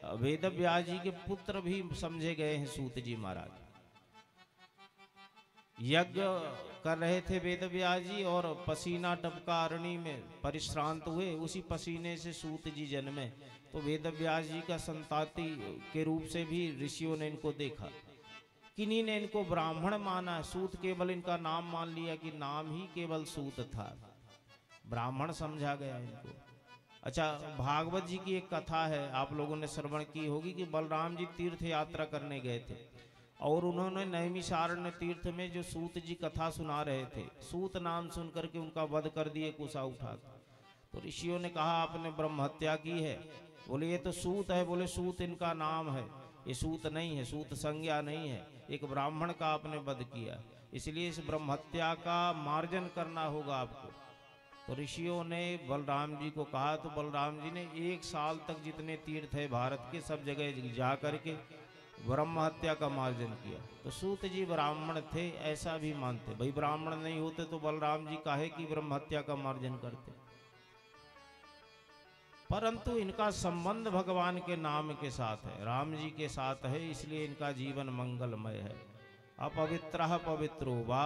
वेद व्यास जी के पुत्र भी समझे गए हैं सूत जी महाराज। यज्ञ कर रहे थे वेद व्यास जी और पसीना टपका, अरणी में परिश्रांत हुए, उसी पसीने से सूत जी जन्मे। तो वेद व्यास जी का संताति के रूप से भी ऋषियों ने इनको देखा। किन्हीं ने इनको ब्राह्मण माना, सूत केवल इनका नाम मान लिया कि नाम ही केवल सूत था, ब्राह्मण समझा गया इनको। अच्छा, भागवत जी की एक कथा है, आप लोगों ने श्रवण की होगी कि बलराम जी तीर्थ यात्रा करने गए थे और उन्होंने नैमिषारण्य तीर्थ में जो सूत जी कथा सुना रहे थे, सूत नाम सुन करके उनका वध कर दिए कुशा उठा। तो ऋषियों ने कहा आपने ब्रह्म हत्या की है। बोले ये तो सूत है। बोले सूत इनका नाम है, ये सूत नहीं है, सूत संज्ञा नहीं है, एक ब्राह्मण का आपने वध किया, इसलिए इस ब्रह्म हत्या का मार्जन करना होगा आपको। तो ऋषियों ने बलराम जी को कहा, तो बलराम जी ने 1 साल तक जितने तीर्थ है भारत के सब जगह जा करके ब्रह्म हत्या का मार्जन किया। तो सूत जी ब्राह्मण थे ऐसा भी मानते, भाई ब्राह्मण नहीं होते तो बलराम जी काहे की ब्रह्म हत्या का मार्जन करते। परंतु इनका संबंध भगवान के नाम के साथ है, राम जी के साथ है, इसलिए इनका जीवन मंगलमय है। अपवित्रः पवित्रो वा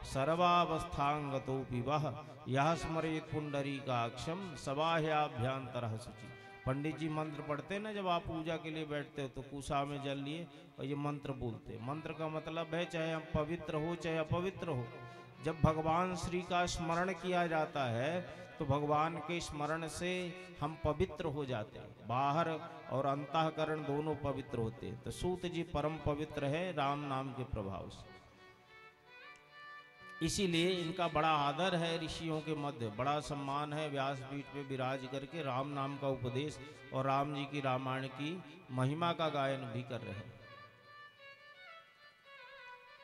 सर्वावस्थांगतोऽपि वः यः स्मरेत् पुंडरीकाक्षं सबाह्याभ्यंतरः शुचि। पंडित जी मंत्र पढ़ते ना, जब आप पूजा के लिए बैठते हो तो कुशा में जल लिए और ये मंत्र बोलते। मंत्र का मतलब है चाहे हम पवित्र हो चाहे अपवित्र हो, जब भगवान श्री का स्मरण किया जाता है तो भगवान के स्मरण से हम पवित्र हो जाते हैं, बाहर और अंतःकरण दोनों पवित्र होते हैं। तो सूत जी परम पवित्र है राम नाम के प्रभाव से, इसीलिए इनका बड़ा आदर है ऋषियों के मध्य, बड़ा सम्मान है। व्यासपीठ पे विराज करके राम नाम का उपदेश और राम जी की रामायण की महिमा का गायन भी कर रहे हैं।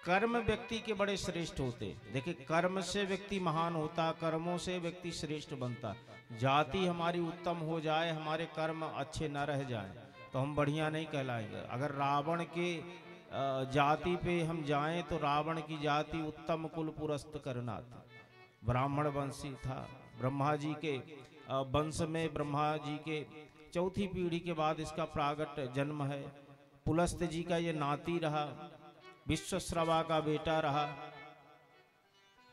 कर्म व्यक्ति के बड़े श्रेष्ठ होते, देखिए कर्म से व्यक्ति महान होता, कर्मों से व्यक्ति श्रेष्ठ बनता। जाति हमारी उत्तम हो जाए, हमारे कर्म अच्छे न रह जाए तो हम बढ़िया नहीं कहलाएंगे। अगर रावण के जाति पे हम जाएं तो रावण की जाति उत्तम कुल पुरस्त करना था, ब्राह्मण वंशी था। ब्रह्मा जी के वंश में ब्रह्मा जी के 4थी पीढ़ी के बाद इसका प्रागट जन्म है। पुलस्त जी का ये नाती रहा, विश्वश्रवा का बेटा रहा,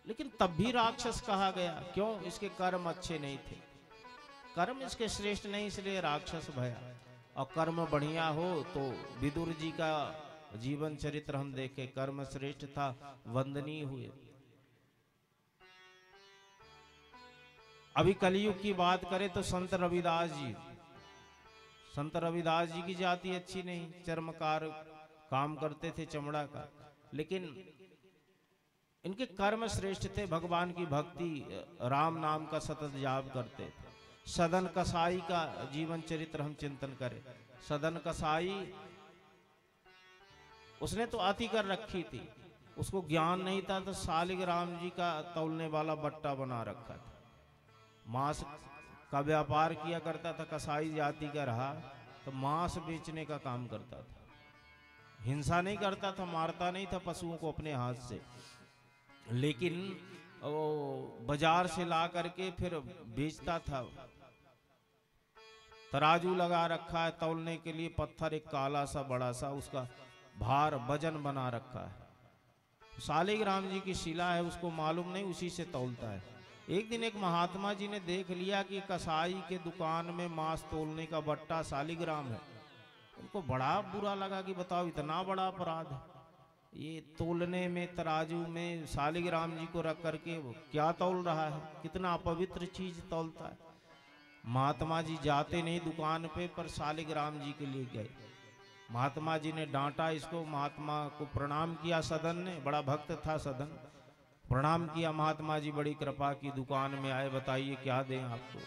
लेकिन तब भी राक्षस कहा गया। क्यों? इसके कर्म अच्छे नहीं थे, कर्म इसके श्रेष्ठ नहीं, इसलिए राक्षस भया। और कर्म बढ़िया हो तो विदुर जी का जीवन चरित्र हम देखे, कर्म श्रेष्ठ था, वंदनीय हुए। अभी कलयुग की बात करें तो संत रविदास जी, संत रविदास जी की जाति अच्छी नहीं, चर्मकार काम करते थे चमड़ा का, लेकिन इनके कर्म श्रेष्ठ थे, भगवान की भक्ति, राम नाम का सतत जाप करते थे। सदन कसाई का जीवन चरित्र हम चिंतन करें। सदन कसाई उसने तो अति कर रखी थी, उसको ज्ञान नहीं था तो शालिग्राम जी का तौलने वाला बट्टा बना रखा था, मांस का व्यापार किया करता था। कसाई जाति का रहा तो मांस बेचने का काम करता था, हिंसा नहीं करता था, मारता नहीं था पशुओं को अपने हाथ से, लेकिन वो बाजार से ला करके फिर बेचता था। तराजू लगा रखा है तौलने के लिए, पत्थर एक काला सा बड़ा सा, उसका भार वजन बना रखा है। शालिग्राम जी की शिला है, उसको मालूम नहीं, उसी से तौलता है। एक दिन एक महात्मा जी ने देख लिया कि कसाई के दुकान में मांस तौलने का बट्टा शालिग्राम है। उनको बड़ा बुरा लगा कि बताओ इतना बड़ा अपराध है, ये तौलने में तराजू में शालिग्राम जी को रख करके वो क्या तौल रहा है, कितना अपवित्र चीज तौलता है। महात्मा जी जाते नहीं दुकान पे, पर शालिग्राम जी के लिए गए। महात्मा जी ने डांटा इसको, महात्मा को प्रणाम किया सदन ने, बड़ा भक्त था सदन, प्रणाम किया। महात्मा जी बड़ी कृपा की, दुकान में आए, बताइए क्या दें आपको।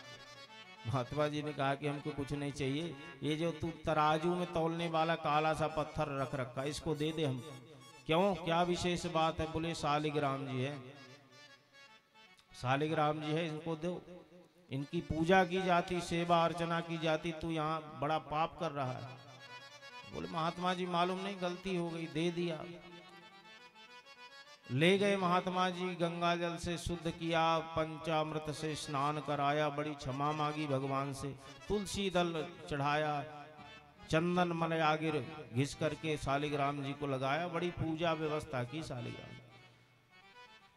महात्मा जी ने कहा कि हमको कुछ नहीं चाहिए, ये जो तू तराजू में तौलने वाला काला सा पत्थर रख रखा इसको दे दे हमको। क्यों, क्या विशेष बात है? बोले शालिग्राम जी है, शालिग्राम जी है, इनको दो, इनकी पूजा की जाती, सेवा अर्चना की जाती, तू यहाँ बड़ा पाप कर रहा है। बोले महात्मा जी मालूम नहीं, गलती हो गई, दे दिया। ले गए महात्मा जी, गंगा जल से शुद्ध किया, पंचामृत से स्नान कराया, बड़ी क्षमा मांगी भगवान से, तुलसी दल चढ़ाया, चंदन मन आगिर घिस करके शालिग्राम जी को लगाया, बड़ी पूजा व्यवस्था की शालिग्राम।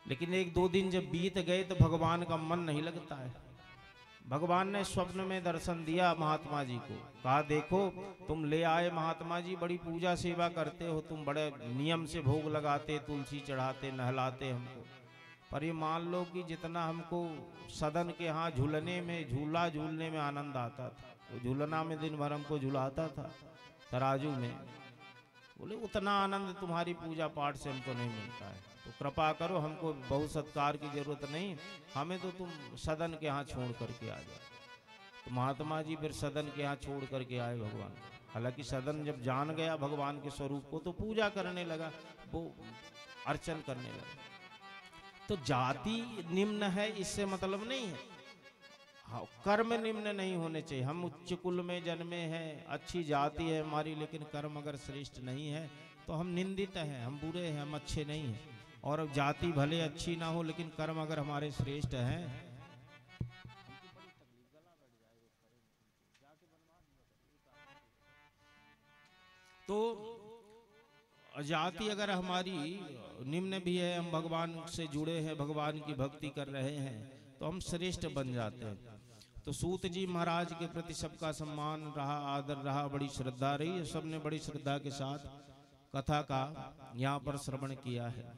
लेकिन एक दो दिन जब बीत गए तो भगवान का मन नहीं लगता है। भगवान ने स्वप्न में दर्शन दिया महात्मा जी को, कहा देखो तुम ले आए महात्मा जी, बड़ी पूजा सेवा करते हो, तुम बड़े नियम से भोग लगाते, तुलसी चढ़ाते, नहलाते हमको, पर ये मान लो कि जितना हमको सदन के यहाँ झूलने में, झूला झूलने में आनंद आता था, वो झूलना में दिन भर हमको झुलाता था तराजू में, बोले उतना आनंद तुम्हारी पूजा पाठ से हमको नहीं मिलता है, तो कृपा करो, हमको बहुत सत्कार की जरूरत नहीं, हमें तो तुम सदन के यहाँ छोड़ करके आ जाओ। तो महात्मा जी फिर सदन के यहाँ छोड़ करके आए भगवान। हालांकि सदन जब जान गया भगवान के स्वरूप को तो पूजा करने लगा, वो अर्चन करने लगा। तो जाति निम्न है इससे मतलब नहीं है, हाँ, कर्म निम्न नहीं होने चाहिए। हम उच्च कुल में जन्मे हैं, अच्छी जाति है हमारी, लेकिन कर्म अगर श्रेष्ठ नहीं है तो हम निंदित हैं, हम बुरे हैं, हम अच्छे नहीं हैं। और जाति भले अच्छी ना हो लेकिन कर्म अगर हमारे श्रेष्ठ हैं, तो जाति अगर हमारी निम्न भी है, हम भगवान से जुड़े हैं, भगवान की भक्ति कर रहे हैं, तो हम श्रेष्ठ बन जाते हैं। तो सूत जी महाराज के प्रति सबका सम्मान रहा, आदर रहा, बड़ी श्रद्धा रही, सबने बड़ी श्रद्धा के साथ कथा का यहाँ पर श्रवण किया है।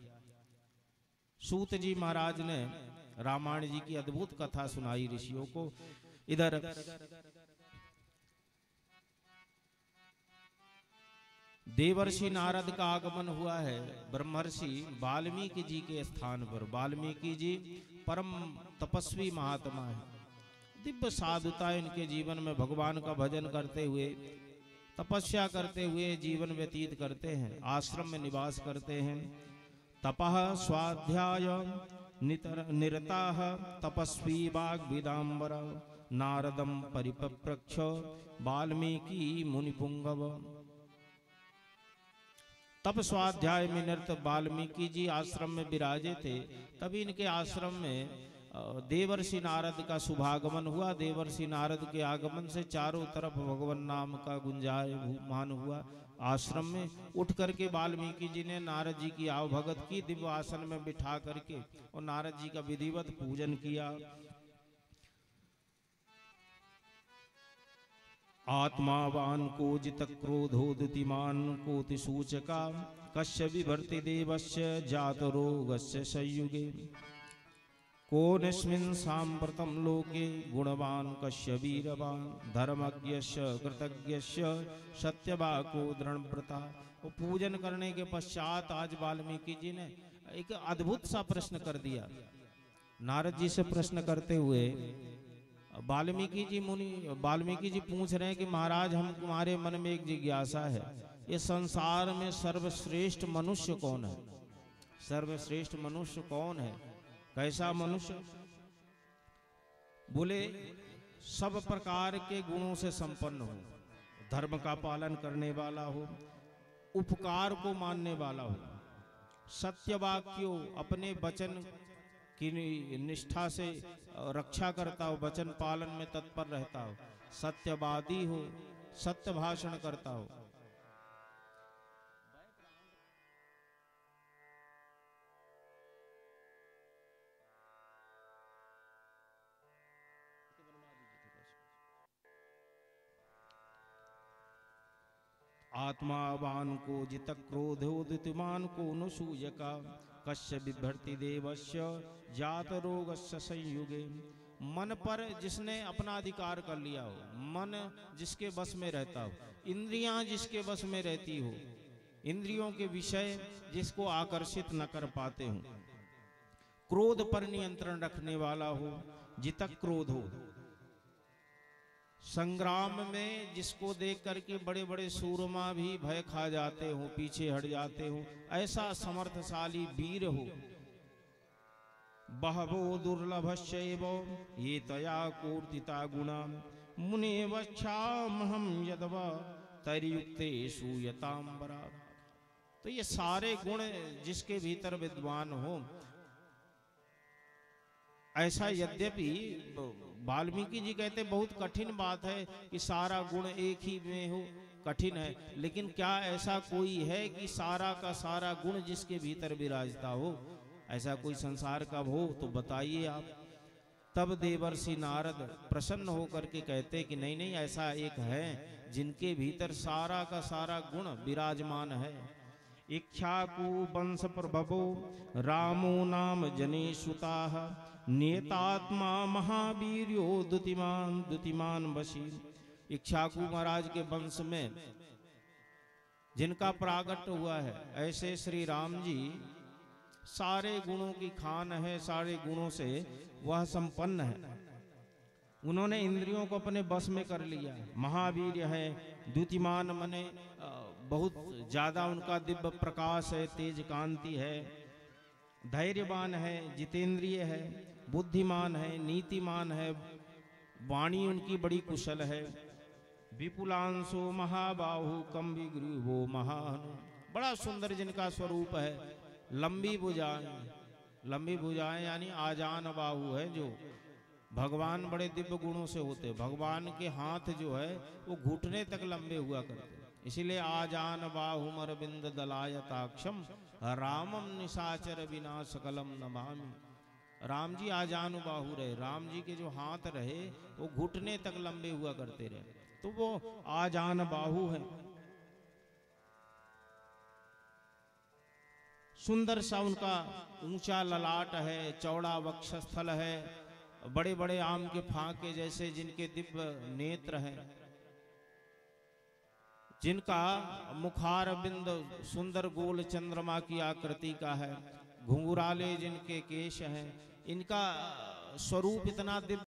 सूत जी महाराज ने रामायण जी की अद्भुत कथा सुनाई ऋषियों को। इधर देवर्षि नारद का आगमन हुआ है ब्रह्मर्षि वाल्मीकि जी के स्थान पर। वाल्मीकि जी परम तपस्वी महात्मा है, दिव्य साधुता इनके जीवन में, भगवान का भजन करते हुए, तपस्या करते हुए जीवन व्यतीत करते हैं, आश्रम में निवास करते हैं। तपः स्वाध्याय निरताः तपस्वी वाग्विदाम्बर नारदम परिपप्रच्छ वाल्मीकि मुनिपुंगव। तप स्वाध्याय में निरत वाल्मीकि जी आश्रम में विराजे थे। तभी इनके आश्रम में देवर्षि नारद का शुभागमन हुआ। देवर्षि नारद के आगमन से चारों तरफ भगवान नाम का गुंजायमान हुआ। आश्रम में उठ करके वाल्मीकि जी ने नारद जी की आवभगत की, दिव्य आसन में बिठा करके, और नारद जी का विधिवत पूजन किया। आत्मावान को जित क्रोधोदितिमान कोटि सूचका कश्य विभर्ति देवस्य जात रोगस्य संयुगे को निस्मिन् सांप्रतम लोके गुणवान कश्य वीरवान धर्मज्ञस्य कृतज्ञस्य सत्यवाको दृढ़व्रता। वो पूजन करने के पश्चात आज वाल्मीकि जी ने एक अद्भुत सा प्रश्न कर दिया। नारद जी से प्रश्न करते हुए वाल्मीकि जी पूछ रहे हैं कि महाराज, हम तुम्हारे मन में एक जिज्ञासा है, ये संसार में सर्वश्रेष्ठ मनुष्य कौन है? सर्वश्रेष्ठ मनुष्य कौन है? कैसा मनुष्य? बोले सब प्रकार के गुणों से संपन्न हो, धर्म का पालन करने वाला हो, उपकार को मानने वाला हो, सत्यवाक्यो अपने वचन की निष्ठा से रक्षा करता हो, वचन पालन में तत्पर रहता हो, सत्यवादी हो, सत्य भाषण करता हो। आत्मावान को जित क्रोधोदितमान को नुसूयका कश्य बिभर्ति देवस्य जात रोगस्य संयुगे। मन पर जिसने अपना अधिकार कर लिया हो, मन जिसके बस में रहता हो, इंद्रियां जिसके बस में रहती हो, इंद्रियों के विषय जिसको आकर्षित न कर पाते हो, क्रोध पर नियंत्रण रखने वाला हो, जितक क्रोध हो, संग्राम में जिसको देख करके बड़े बड़े सूरमा भी भय खा जाते हो, पीछे हट जाते हो, ऐसा समर्थशाली वीर हो। बहवो दुर्लभश्चैव ये तया कोर्तिता गुणा मुने वक्षामहं यदव तैर्युक्तेषु यतांबरा। तो ये सारे गुण जिसके भीतर विद्वान हो, ऐसा यद्यपि वाल्मीकि जी कहते बहुत कठिन बात है कि सारा गुण एक ही में हो, कठिन है, लेकिन क्या ऐसा कोई है कि सारा का सारा गुण जिसके भीतर विराजता हो? ऐसा कोई संसार का हो तो बताइए आप। तब देवर्षि नारद प्रसन्न होकर के कहते कि नहीं नहीं, ऐसा एक है जिनके भीतर सारा का सारा गुण विराजमान है। इक्ष्वाकु वंश प्रभवो रामो नाम जनेषुताः नियतात्मा महावीर्यो द्युतिमान द्युतिमान वशी। इक्ष्वाकु महाराज के वंश में जिनका प्रागट्य हुआ है, ऐसे श्री राम जी सारे गुणों की खान है, सारे गुणों से वह संपन्न है। उन्होंने इंद्रियों को अपने बस में कर लिया। महावीर है, द्युतिमान मने बहुत ज्यादा उनका दिव्य प्रकाश है, तेज कांति है। धैर्यवान है, जितेंद्रिय है, बुद्धिमान है, नीतिमान है, वाणी उनकी बड़ी कुशल है। विपुलांशो महाबाहु कम विग्रीवो महानु। बड़ा सुंदर जिनका स्वरूप है। लंबी भुजाएं, लंबी भुजाएं यानी आजान बाहु है। जो भगवान बड़े दिव्य गुणों से होते, भगवान के हाथ जो है वो घुटने तक लंबे हुआ करते, इसीलिए आजान बाहुमर बिंद दलायताक्षम रामम निशाचर बिना सकलम नमामि। राम जी आजान बाहु रहे, राम जी के जो हाथ रहे वो घुटने तक लंबे हुआ करते रहे, तो वो आजान बाहु है। सुंदर सा उनका ऊंचा ललाट है, चौड़ा वक्षस्थल है, बड़े बड़े आम के फांके जैसे जिनके दिव्य नेत्र हैं, जिनका मुखार बिंद सुंदर गोल चंद्रमा की आकृति का है, घुंघराले जिनके केश हैं, इनका स्वरूप इतना दिव्य